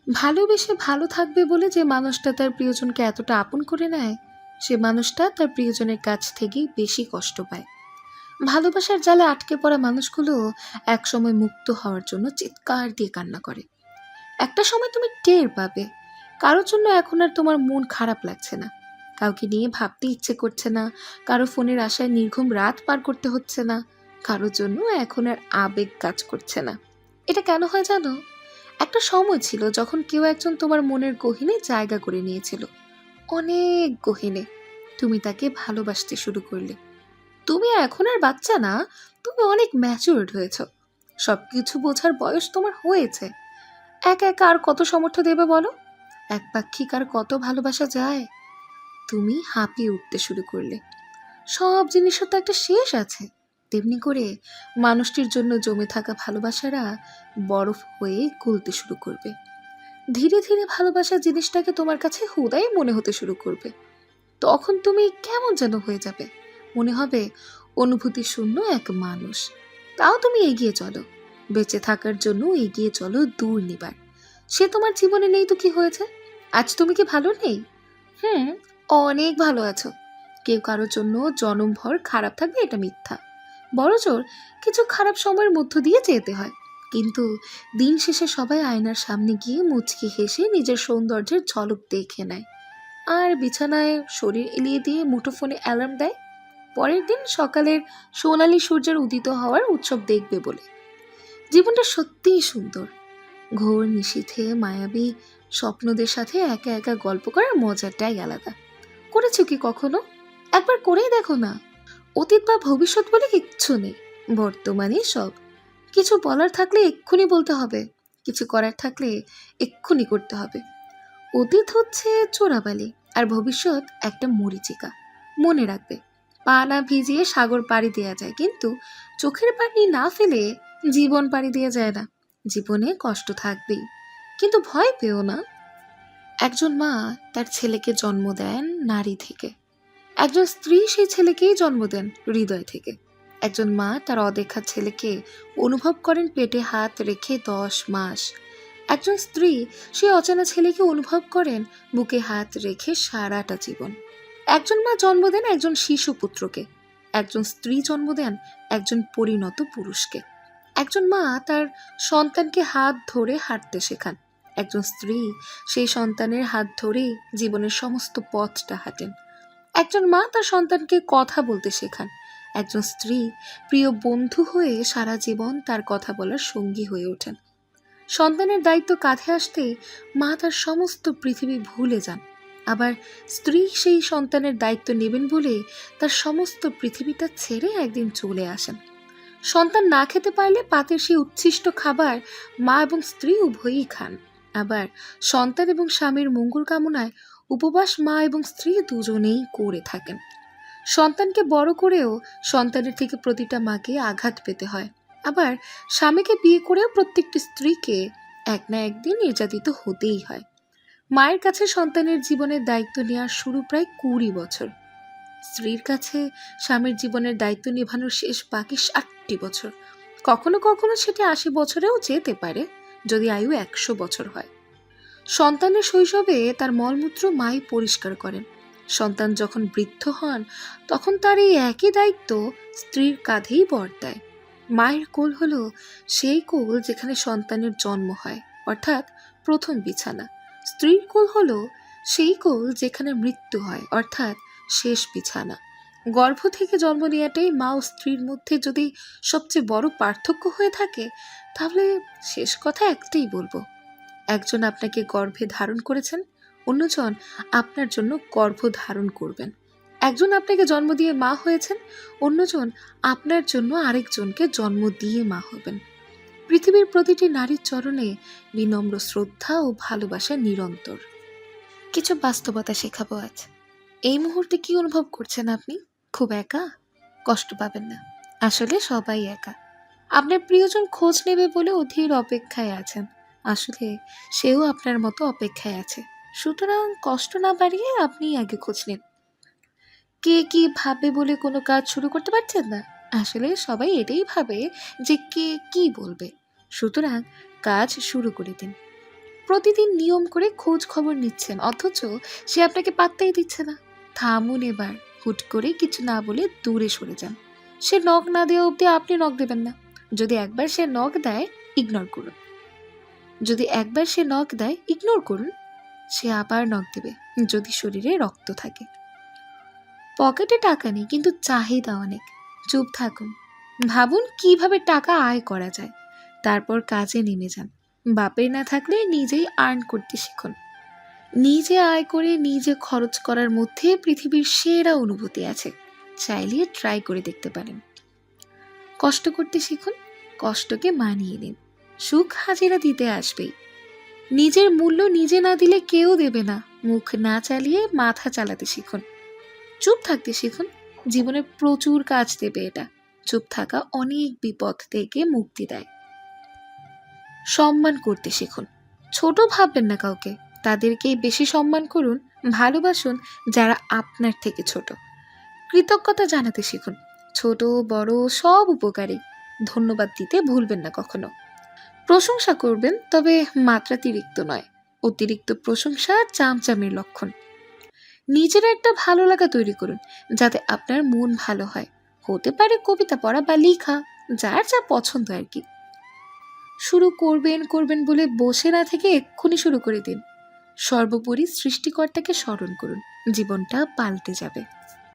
ভালোবেসে ভালো থাকবে বলে যে মানুষটা তার প্রিয়জনকে এতটা আপন করে নেয়, সে মানুষটা তার প্রিয়জনের কাছ থেকেই বেশি কষ্ট পায়। ভালোবাসার জালে আটকে পড়া মানুষগুলো একসময় মুক্ত হওয়ার জন্য চিৎকার দিয়ে কান্না করে। একটা সময় তুমি টের পাবে, কারোর জন্য এখন আর তোমার মন খারাপ লাগছে না, কাউকে নিয়ে ভাবতে ইচ্ছে করছে না, কারো ফোনের আশায় নির্ঘুম রাত পার করতে হচ্ছে না, কারোর জন্য এখন আর আবেগ কাজ করছে না। এটা কেন হয় জানো? একটা সময় ছিল যখন কেউ একজন তোমার মনের গহীনে জায়গা করে নিয়েছিল, অনেক গহীনে। তুমি তাকে ভালোবাসতে শুরু করলে। তুমি এখন আর বাচ্চা না, তুমি অনেক ম্যাচিউরড হয়েছ, সবকিছু বোঝার বয়স তোমার হয়েছে। একা একা আর কত সমর্থ দেবে বলো? এক পাক্ষিক আর কত ভালোবাসা যায়? তুমি হাঁপিয়ে উঠতে শুরু করলে। সব জিনিসের তো একটা শেষ আছে। তেমনি করে মানুষটির জন্য জমে থাকা ভালোবাসারা বরফ হয়ে গলতে শুরু করবে। ধীরে ধীরে ভালোবাসা জিনিসটাকে তোমার কাছে হুদাই মনে হতে শুরু করবে। তখন তুমি কেমন যেন হয়ে যাবে, মনে হবে অনুভূতি শূন্য এক মানুষ। তাও তুমি এগিয়ে চলো, বেঁচে থাকার জন্য এগিয়ে চলো দূর নিবার। সে তোমার জীবনে নেই তো কি হয়েছে? আজ তুমি কি ভালো নেই? হুম, অনেক ভালো আছো। কেউ কারোর জন্য জনমভর খারাপ থাকবে এটা মিথ্যা। বড়জোর কিছু খারাপ সময়ের মধ্য দিয়ে যেতে হয়, কিন্তু দিন শেষে সবাই আয়নার সামনে গিয়ে মুচকি হেসে নিজের সৌন্দর্যের ঝলক দেখে নেয়, আর বিছানায় শরীর এলিয়ে দিয়ে মুঠোফোনে অ্যালার্ম দেয় পরের দিন সকালের সোনালি সূর্যের উদিত হওয়ার উৎসব দেখবে বলে। জীবনটা সত্যিই সুন্দর। ঘোর নিশীথে মায়াবী স্বপ্নদের সাথে একা একা গল্প করার মজাটাই আলাদা। করেছো কি কখনো? একবার করেই দেখো না। অতীত বা ভবিষ্যৎ বলে কিচ্ছু নেই, বর্তমানে সব। কিছু বলার থাকলে এক্ষুনি বলতে হবে, কিছু করার থাকলে এক্ষুনি করতে হবে। অতীত হচ্ছে চোরাবালি, আর ভবিষ্যৎ একটা মরীচিকা। মনে রাখবে, পা না ভিজিয়ে সাগর পাড়ি দেওয়া যায়, কিন্তু চোখের পানি না ফেলে জীবন পাড়ি দেওয়া যায় না। জীবনে কষ্ট থাকবেই, কিন্তু ভয় পেও না। একজন মা তার ছেলেকে জন্ম দেন নারী থেকে, একজন স্ত্রী সেই ছেলেকেই জন্ম দেন হৃদয় থেকে। একজন মা তার অদেখা ছেলেকে অনুভব করেন পেটে হাত রেখে 10 মাস। একজন স্ত্রী সেই অচেনা ছেলেকে অনুভব করেন বুকে হাত রেখে সারাটা জীবন। একজন মা জন্ম দেন একজন শিশু পুত্রকে, একজন স্ত্রী জন্ম দেন একজন পরিণত পুরুষকে। একজন মা তার সন্তানকে হাত ধরে হাঁটতে শেখান, একজন স্ত্রী সেই সন্তানের হাত ধরে জীবনের সমস্ত পথটা হাঁটেন। একজন মা তার সন্তানকে কথা বলতে শেখান, একজন স্ত্রী প্রিয় বন্ধু হয়ে সারা জীবন তার কথা বলার সঙ্গী হয়ে ওঠেন। সন্তানের দায়িত্ব কাঁধে আসতে মা তার সমস্ত পৃথিবী ভুলে যান, আবার স্ত্রী সেই সন্তানের দায়িত্ব নেবেন বলে তার সমস্ত পৃথিবীটা ছেড়ে একদিন চলে আসেন। সন্তান না খেতে পারলে পাতের সেই উচ্ছিষ্ট খাবার মা এবং স্ত্রী উভয়ই খান। আবার সন্তান এবং স্বামীর মঙ্গল কামনায় উপবাস মা এবং স্ত্রী দুজনেই করে থাকেন। সন্তানকে বড় করেও সন্তানের থেকে প্রতিটা মাকে আঘাত পেতে হয়। আবার স্বামীকে বিয়ে করেও প্রত্যেকটি স্ত্রীকে এক না একদিন নির্যাতিত হতেই হয়। মায়ের কাছে সন্তানের জীবনের দায়িত্ব নেওয়ার শুরু প্রায় 20 বছর। স্ত্রীর কাছে স্বামীর জীবনের দায়িত্ব নেভানোর শেষ বাকি 60 বছর। কখনো কখনো সেটি 80 বছরেও যেতে পারে, যদি আয়ু 100 বছর হয়। সন্তানের শৈশবে তার মলমূত্র মাই পরিষ্কার করেন। সন্তান যখন বৃদ্ধ হন তখন তার এই একই দায়িত্ব স্ত্রীর কাঁধেই বর্তায়। মায়ের কোল হলো সেই কোল যেখানে সন্তানের জন্ম হয়, অর্থাৎ প্রথম বিছানা। স্ত্রীর কোল হলো সেই কোল যেখানে মৃত্যু হয়, অর্থাৎ শেষ বিছানা। গর্ভ থেকে জন্ম নেওয়াটাই মা ও স্ত্রীর মধ্যে যদি সবচেয়ে বড় পার্থক্য হয়ে থাকে, তাহলে শেষ কথা একটাই বলবো, একজন আপনাকে গর্ভে ধারণ করেছেন, অন্যজন আপনার জন্য গর্ভ ধারণ করবেন। একজন আপনাকে জন্ম দিয়ে মা হয়েছেন, অন্যজন আপনার জন্য আরেকজনকে জন্ম দিয়ে মা হবেন। পৃথিবীর প্রতিটি নারীর চরণে বিনম্র শ্রদ্ধা ও ভালোবাসা নিরন্তর। কিছু বাস্তবতা শেখাবো আজ। এই মুহূর্তে কি অনুভব করছেন আপনি? খুব একা? কষ্ট পাবেন না, আসলে সবাই একা। আপনার প্রিয়জন খোঁজ নেবে বলে অধীর অপেক্ষায় আছেন, আসলে সেও আপনার মতো অপেক্ষায় আছে। সুতরাং কষ্ট না বাড়িয়ে আপনি আগে খোঁজ নিন। কে কি ভাবে বলে কোনো কাজ শুরু করতে পারছেন না? আসলে সবাই এটাই ভাবে যে কে কি বলবে। সুতরাং কাজ শুরু করে দিন। প্রতিদিন নিয়ম করে খোঁজ খবর নিচ্ছেন, অথচ সে আপনাকে পাত্তাই দিচ্ছে না। থামুন এবার। হুট করে কিছু না বলে দূরে সরে যান। সে নখ না দেওয়া অবধি আপনি নখ দেবেন না। যদি একবার সে নখ দেয়, ইগনোর করুন। সে আবার নখ দেবে, যদি শরীরে রক্ত থাকে। পকেটে টাকা নেই কিন্তু চাহিদা অনেক। চুপ থাকুন। ভাবুন কিভাবে টাকা আয় করা যায়, তারপর কাজে নেমে যান। বাপের না থাকলে নিজেই আর্ন করতে শিখুন। নিজে আয় করে নিজে খরচ করার মধ্যে পৃথিবীর সেরা অনুভূতি আছে। চাইলে ট্রাই করে দেখতে পারেন। কষ্ট করতে শিখুন, কষ্টকে মানিয়ে নিন। সুখ হাজিরা দিতে আসবেই। নিজের মূল্য নিজে না দিলে কেউ দেবে না। মুখ না চালিয়ে মাথা চালাতে শিখুন। চুপ থাকতে শিখুন। জীবনে প্রচুর কাজ দেবে এটা। চুপ থাকা অনেক বিপদ থেকে মুক্তি দেয়। সম্মান করতে শিখুন। ছোট ভাববেন না কাউকে, তাদেরকেই বেশি সম্মান করুন। ভালোবাসুন যারা আপনার থেকে ছোট। কৃতজ্ঞতা জানাতে শিখুন। ছোট বড় সব উপকারী। ধন্যবাদ দিতে ভুলবেন না কখনো। প্রশংসা করবেন, তবে মাত্রাতিরিক্ত নয়। অতিরিক্ত প্রশংসা চামচামির লক্ষণ। নিজের একটা ভালো লাগা তৈরি করুন, যাতে আপনার মন ভালো হয়। হতে পারে কবিতা পড়া বা লেখা, যার যা পছন্দ আর কি। শুরু করবেন বলে বসে না থেকে এক্ষুনি শুরু করে দিন। সর্বোপরি সৃষ্টিকর্তাকে স্মরণ করুন। জীবনটা পাল্টে যাবে।